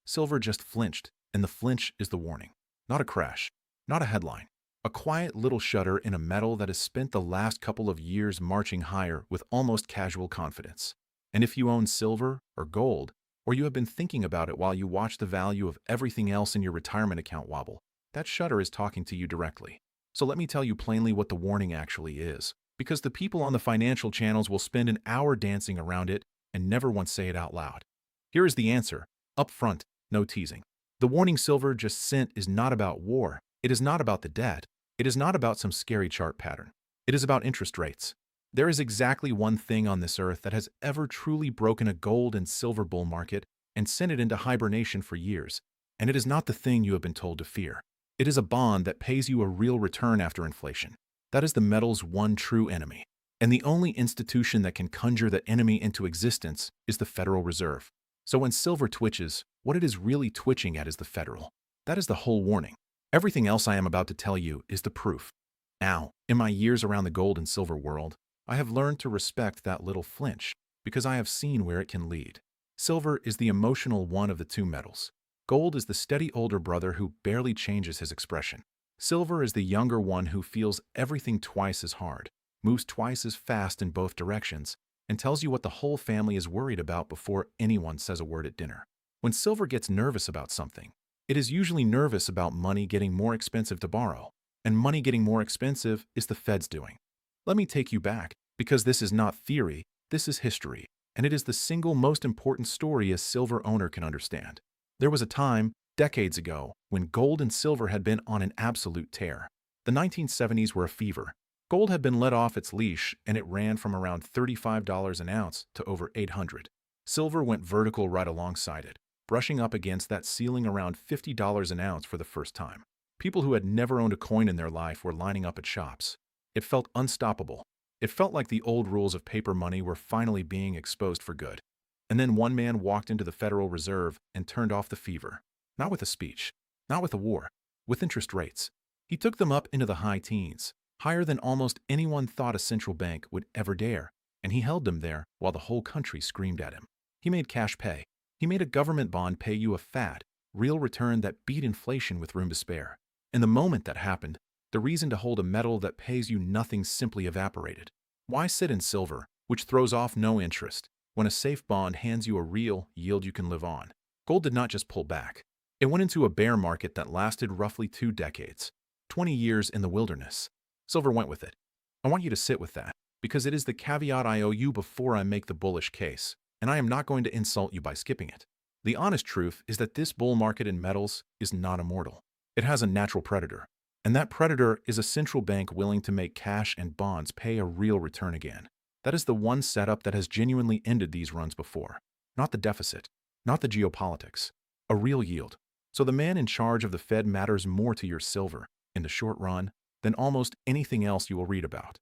Silver just flinched, and the flinch is the warning. Not a crash, not a headline. A quiet little shudder in a metal that has spent the last couple of years marching higher with almost casual confidence. And if you own silver or gold, or you have been thinking about it while you watch the value of everything else in your retirement account wobble, that shudder is talking to you directly. So let me tell you plainly what the warning actually is, because the people on the financial channels will spend an hour dancing around it and never once say it out loud. Here is the answer, up front, no teasing. The warning silver just sent is not about war. It is not about the debt. It is not about some scary chart pattern. It is about interest rates. There is exactly one thing on this earth that has ever truly broken a gold and silver bull market and sent it into hibernation for years, and it is not the thing you have been told to fear. It is a bond that pays you a real return after inflation. That is the metal's one true enemy. And the only institution that can conjure that enemy into existence is the Federal Reserve. So when silver twitches, what it is really twitching at is the Federal. That is the whole warning. Everything else I am about to tell you is the proof. Now, in my years around the gold and silver world, I have learned to respect that little flinch because I have seen where it can lead. Silver is the emotional one of the two metals. Gold is the steady older brother who barely changes his expression. Silver is the younger one who feels everything twice as hard, moves twice as fast in both directions, and tells you what the whole family is worried about before anyone says a word at dinner. When silver gets nervous about something, it is usually nervous about money getting more expensive to borrow, and money getting more expensive is the Fed's doing. Let me take you back, because this is not theory, this is history, and it is the single most important story a silver owner can understand. There was a time, decades ago, when gold and silver had been on an absolute tear. The 1970s were a fever. Gold had been let off its leash, and it ran from around $35 an ounce to over $800. Silver went vertical right alongside it, brushing up against that ceiling around $50 an ounce for the first time. People who had never owned a coin in their life were lining up at shops. It felt unstoppable. It felt like the old rules of paper money were finally being exposed for good. And then one man walked into the Federal Reserve and turned off the fever. Not with a speech, not with a war, with interest rates. He took them up into the high teens, higher than almost anyone thought a central bank would ever dare, and he held them there while the whole country screamed at him. He made cash pay. He made a government bond pay you a fat, real return that beat inflation with room to spare. And the moment that happened, the reason to hold a metal that pays you nothing simply evaporated. Why sit in silver, which throws off no interest, when a safe bond hands you a real yield you can live on? Gold did not just pull back. It went into a bear market that lasted roughly 2 decades, 20 years in the wilderness. Silver went with it. I want you to sit with that, because it is the caveat I owe you before I make the bullish case, and I am not going to insult you by skipping it. The honest truth is that this bull market in metals is not immortal. It has a natural predator, and that predator is a central bank willing to make cash and bonds pay a real return again. That is the one setup that has genuinely ended these runs before. Not the deficit, not the geopolitics, a real yield. So the man in charge of the Fed matters more to your silver, in the short run, than almost anything else you will read about.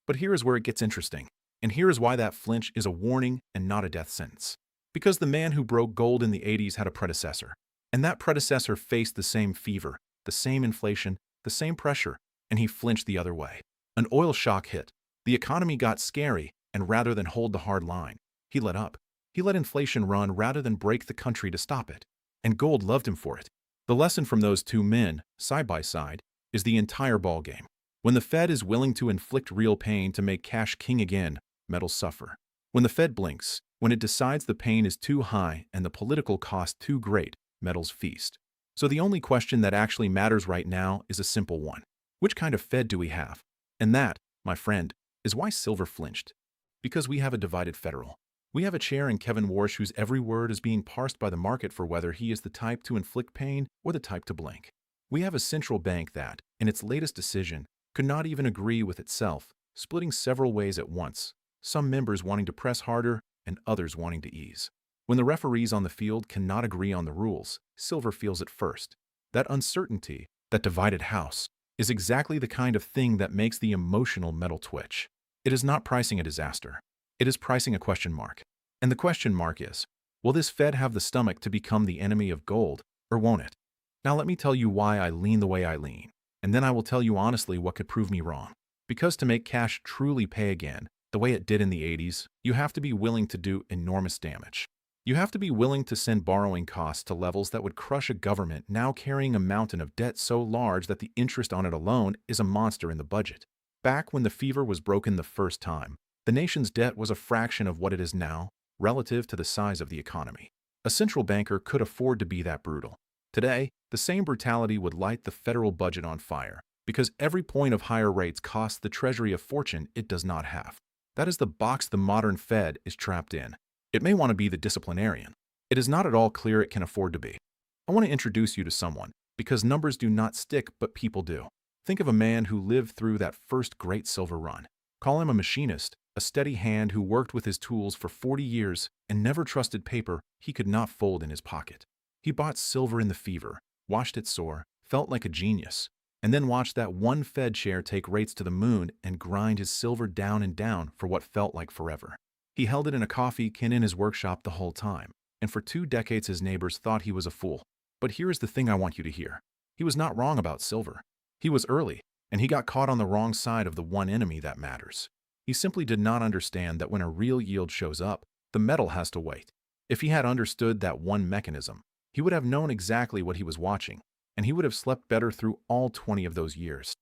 But here is where it gets interesting, and here is why that flinch is a warning and not a death sentence. Because the man who broke gold in the 80s had a predecessor, and that predecessor faced the same fever, the same inflation, the same pressure, and he flinched the other way. An oil shock hit. The economy got scary, and rather than hold the hard line, he let up. He let inflation run rather than break the country to stop it. And gold loved him for it. The lesson from those two men, side by side, is the entire ballgame. When the Fed is willing to inflict real pain to make cash king again, metals suffer. When the Fed blinks, when it decides the pain is too high and the political cost too great, metals feast. So the only question that actually matters right now is a simple one. Which kind of Fed do we have? And that, my friend, is why silver flinched. Because we have a divided Federal. We have a chair in Kevin Warsh whose every word is being parsed by the market for whether he is the type to inflict pain or the type to blink. We have a central bank that, in its latest decision, could not even agree with itself, splitting several ways at once, some members wanting to press harder and others wanting to ease. When the referees on the field cannot agree on the rules, silver feels it first. That uncertainty, that divided house, is exactly the kind of thing that makes the emotional metal twitch. It is not pricing a disaster. It is pricing a question mark. And the question mark is, will this Fed have the stomach to become the enemy of gold, or won't it? Now let me tell you why I lean the way I lean, and then I will tell you honestly what could prove me wrong. Because to make cash truly pay again, the way it did in the 80s, you have to be willing to do enormous damage. You have to be willing to send borrowing costs to levels that would crush a government now carrying a mountain of debt so large that the interest on it alone is a monster in the budget. Back when the fever was broken the first time, the nation's debt was a fraction of what it is now, relative to the size of the economy. A central banker could afford to be that brutal. Today, the same brutality would light the federal budget on fire, because every point of higher rates costs the Treasury a fortune it does not have. That is the box the modern Fed is trapped in. It may want to be the disciplinarian. It is not at all clear it can afford to be. I want to introduce you to someone, because numbers do not stick, but people do. Think of a man who lived through that first great silver run. Call him a machinist, a steady hand who worked with his tools for 40 years and never trusted paper he could not fold in his pocket. He bought silver in the fever, watched it soar, felt like a genius, and then watched that one Fed chair take rates to the moon and grind his silver down and down for what felt like forever. He held it in a coffee can in his workshop the whole time, and for 2 decades his neighbors thought he was a fool. But here is the thing I want you to hear. He was not wrong about silver. He was early, and he got caught on the wrong side of the one enemy that matters. He simply did not understand that when a real yield shows up, the metal has to wait. If he had understood that one mechanism, he would have known exactly what he was watching, and he would have slept better through all 20 of those years.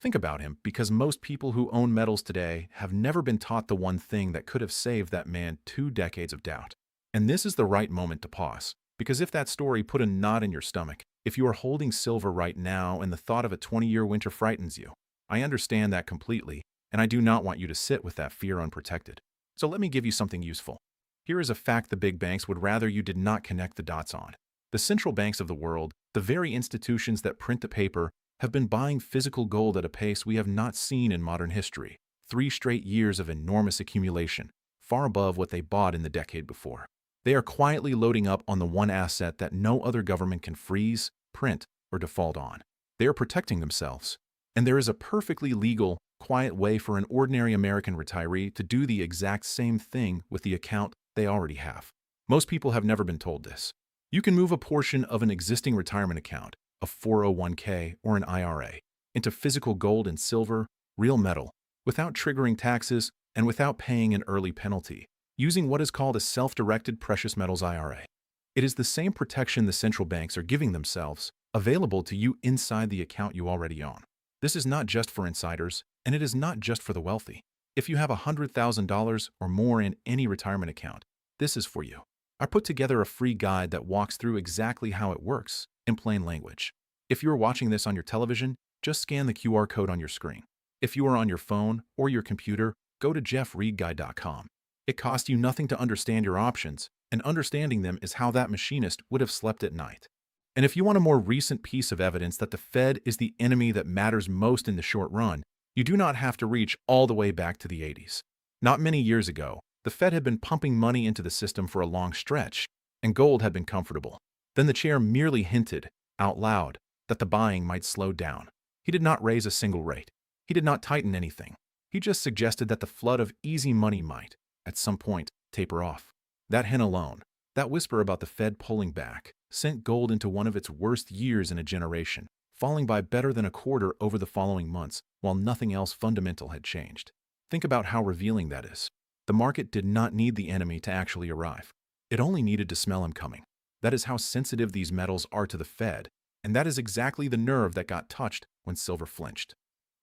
Think about him, because most people who own metals today have never been taught the one thing that could have saved that man 2 decades of doubt. And this is the right moment to pause, because if that story put a knot in your stomach, if you are holding silver right now and the thought of a 20-year winter frightens you, I understand that completely, and I do not want you to sit with that fear unprotected. So let me give you something useful. Here is a fact the big banks would rather you did not connect the dots on. The central banks of the world, the very institutions that print the paper, have been buying physical gold at a pace we have not seen in modern history. 3 straight years of enormous accumulation, far above what they bought in the decade before. They are quietly loading up on the one asset that no other government can freeze, print, or default on. They are protecting themselves. And there is a perfectly legal, quiet way for an ordinary American retiree to do the exact same thing with the account they already have. Most people have never been told this. You can move a portion of an existing retirement account, a 401k or an IRA, into physical gold and silver, real metal, without triggering taxes and without paying an early penalty, using what is called a self-directed precious metals IRA. It is the same protection the central banks are giving themselves, available to you inside the account you already own. This is not just for insiders, and it is not just for the wealthy. If you have $100,000 or more in any retirement account, this is for you. I put together a free guide that walks through exactly how it works, in plain language. If you are watching this on your television, just scan the QR code on your screen. If you are on your phone or your computer, go to jeffreedguide.com. It costs you nothing to understand your options, and understanding them is how that machinist would have slept at night. And if you want a more recent piece of evidence that the Fed is the enemy that matters most in the short run, you do not have to reach all the way back to the 80s. Not many years ago, the Fed had been pumping money into the system for a long stretch, and gold had been comfortable. Then the chair merely hinted, out loud, that the buying might slow down. He did not raise a single rate. He did not tighten anything. He just suggested that the flood of easy money might, at some point, taper off. That hint alone, that whisper about the Fed pulling back, sent gold into one of its worst years in a generation, falling by better than a quarter over the following months, while nothing else fundamental had changed. Think about how revealing that is. The market did not need the enemy to actually arrive. It only needed to smell him coming. That is how sensitive these metals are to the Fed, and that is exactly the nerve that got touched when silver flinched.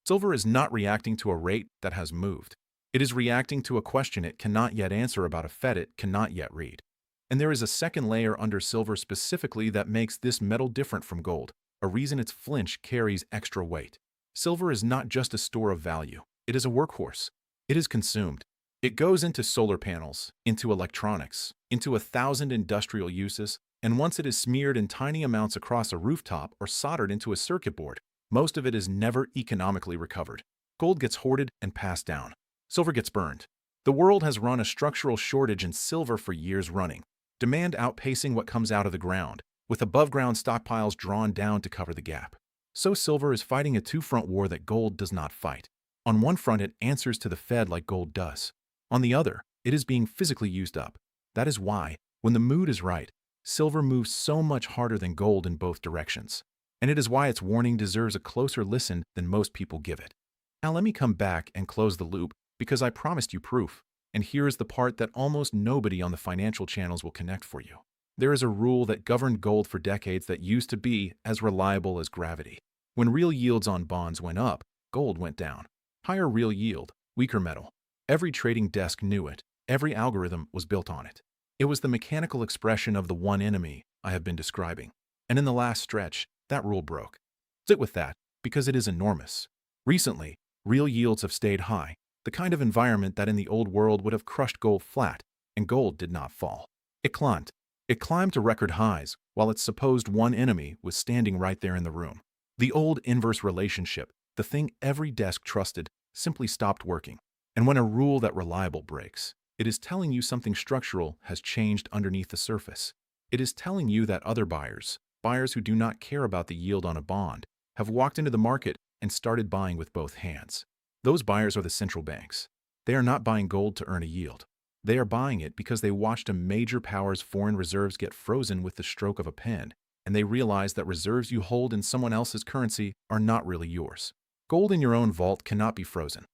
Silver is not reacting to a rate that has moved. It is reacting to a question it cannot yet answer about a Fed it cannot yet read. And there is a second layer under silver specifically that makes this metal different from gold, a reason its flinch carries extra weight. Silver is not just a store of value. It is a workhorse. It is consumed. It goes into solar panels, into electronics, into 1,000 industrial uses, and once it is smeared in tiny amounts across a rooftop or soldered into a circuit board, most of it is never economically recovered. Gold gets hoarded and passed down. Silver gets burned. The world has run a structural shortage in silver for years running, demand outpacing what comes out of the ground, with above-ground stockpiles drawn down to cover the gap. So silver is fighting a two-front war that gold does not fight. On one front, it answers to the Fed like gold does. On the other, it is being physically used up. That is why, when the mood is right, silver moves so much harder than gold in both directions. And it is why its warning deserves a closer listen than most people give it. Now let me come back and close the loop, because I promised you proof. And here is the part that almost nobody on the financial channels will connect for you. There is a rule that governed gold for decades that used to be as reliable as gravity. When real yields on bonds went up, gold went down. Higher real yield, weaker metal. Every trading desk knew it. Every algorithm was built on it. It was the mechanical expression of the one enemy I have been describing. And in the last stretch, that rule broke. Sit with that, because it is enormous. Recently, real yields have stayed high, the kind of environment that in the old world would have crushed gold flat, and gold did not fall. It climbed. It climbed to record highs, while its supposed one enemy was standing right there in the room. The old inverse relationship, the thing every desk trusted, simply stopped working. And when a rule that reliable breaks, it is telling you something structural has changed underneath the surface. It is telling you that other buyers who do not care about the yield on a bond, have walked into the market and started buying with both hands. Those buyers are the central banks. They are not buying gold to earn a yield. They are buying it because they watched a major power's foreign reserves get frozen with the stroke of a pen, and they realize that reserves you hold in someone else's currency are not really yours. Gold in your own vault cannot be frozen.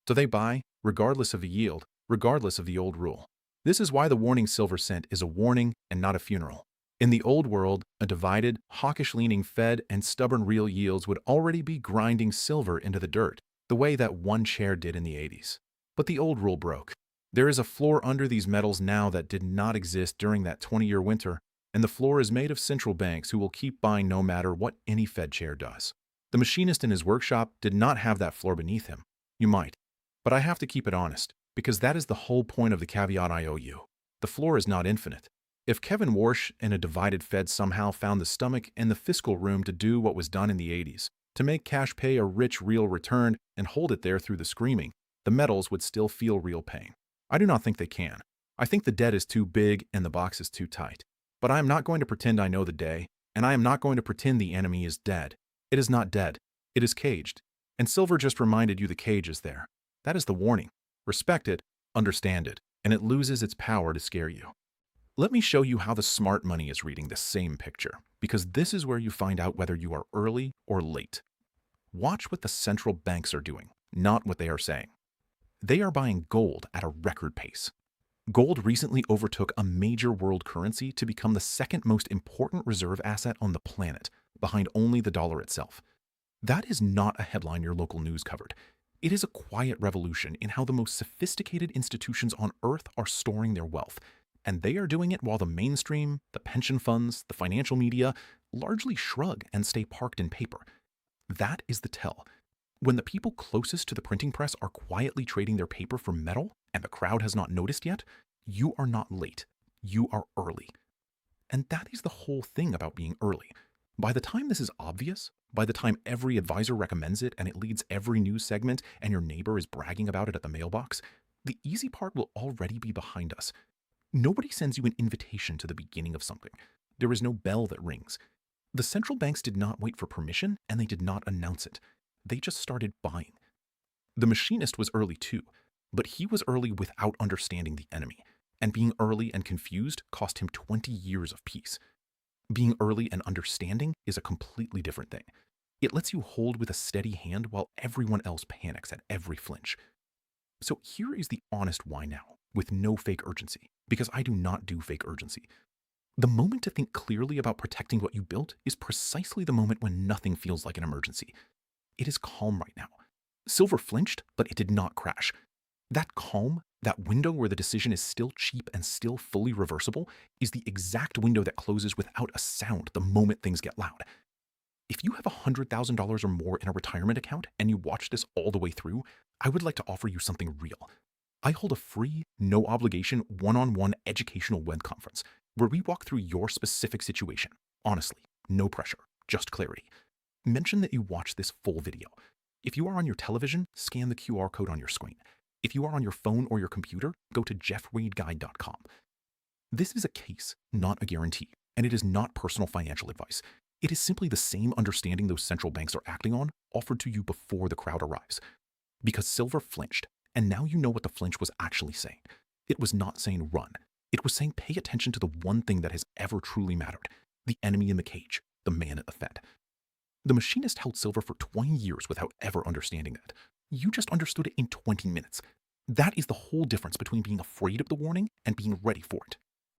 So they buy, regardless of the yield, regardless of the old rule. This is why the warning silver cent is a warning and not a funeral. In the old world, a divided, hawkish-leaning Fed and stubborn real yields would already be grinding silver into the dirt, the way that one chair did in the 80s. But the old rule broke. There is a floor under these metals now that did not exist during that 20-year winter, and the floor is made of central banks who will keep buying no matter what any Fed chair does. The machinist in his workshop did not have that floor beneath him. You might. But I have to keep it honest, because that is the whole point of the caveat I owe you. The floor is not infinite. If Kevin Warsh in a divided Fed somehow found the stomach and the fiscal room to do what was done in the 80s, to make cash pay a rich real return and hold it there through the screaming, the metals would still feel real pain. I do not think they can. I think the debt is too big and the box is too tight. But I am not going to pretend I know the day, and I am not going to pretend the enemy is dead. It is not dead. It is caged. And silver just reminded you the cage is there. That is the warning. Respect it, understand it, and it loses its power to scare you. Let me show you how the smart money is reading the same picture, because this is where you find out whether you are early or late. Watch what the central banks are doing, not what they are saying. They are buying gold at a record pace. Gold recently overtook a major world currency to become the second most important reserve asset on the planet, behind only the dollar itself. That is not a headline your local news covered. It is a quiet revolution in how the most sophisticated institutions on Earth are storing their wealth, and they are doing it while the mainstream, the pension funds, the financial media largely shrug and stay parked in paper. That is the tell. When the people closest to the printing press are quietly trading their paper for metal and the crowd has not noticed yet, you are not late. You are early. And that is the whole thing about being early. By the time this is obvious, by the time every advisor recommends it and it leads every news segment and your neighbor is bragging about it at the mailbox, the easy part will already be behind us. Nobody sends you an invitation to the beginning of something. There is no bell that rings. The central banks did not wait for permission and they did not announce it. They just started buying. The machinist was early too, but he was early without understanding the enemy. And being early and confused cost him 20 years of peace. Being early and understanding is a completely different thing. It lets you hold with a steady hand while everyone else panics at every flinch. So here is the honest why now, with no fake urgency, because I do not do fake urgency. The moment to think clearly about protecting what you built is precisely the moment when nothing feels like an emergency. It is calm right now. Silver flinched, but it did not crash. That calm, that window where the decision is still cheap and still fully reversible, is the exact window that closes without a sound the moment things get loud. If you have $100,000 or more in a retirement account and you watch this all the way through, I would like to offer you something real. I hold a free, no-obligation, one-on-one educational web conference where we walk through your specific situation. Honestly, no pressure, just clarity. Mention that you watch this full video. If you are on your television, scan the QR code on your screen. If you are on your phone or your computer, go to jeffreedguide.com. This is a case, not a guarantee, and it is not personal financial advice. It is simply the same understanding those central banks are acting on, offered to you before the crowd arrives. Because silver flinched, and now you know what the flinch was actually saying. It was not saying run. It was saying pay attention to the one thing that has ever truly mattered, the enemy in the cage, the man at the Fed. The machinist held silver for 20 years without ever understanding that. You just understood it in 20 minutes. That is the whole difference between being afraid of the warning and being ready for it.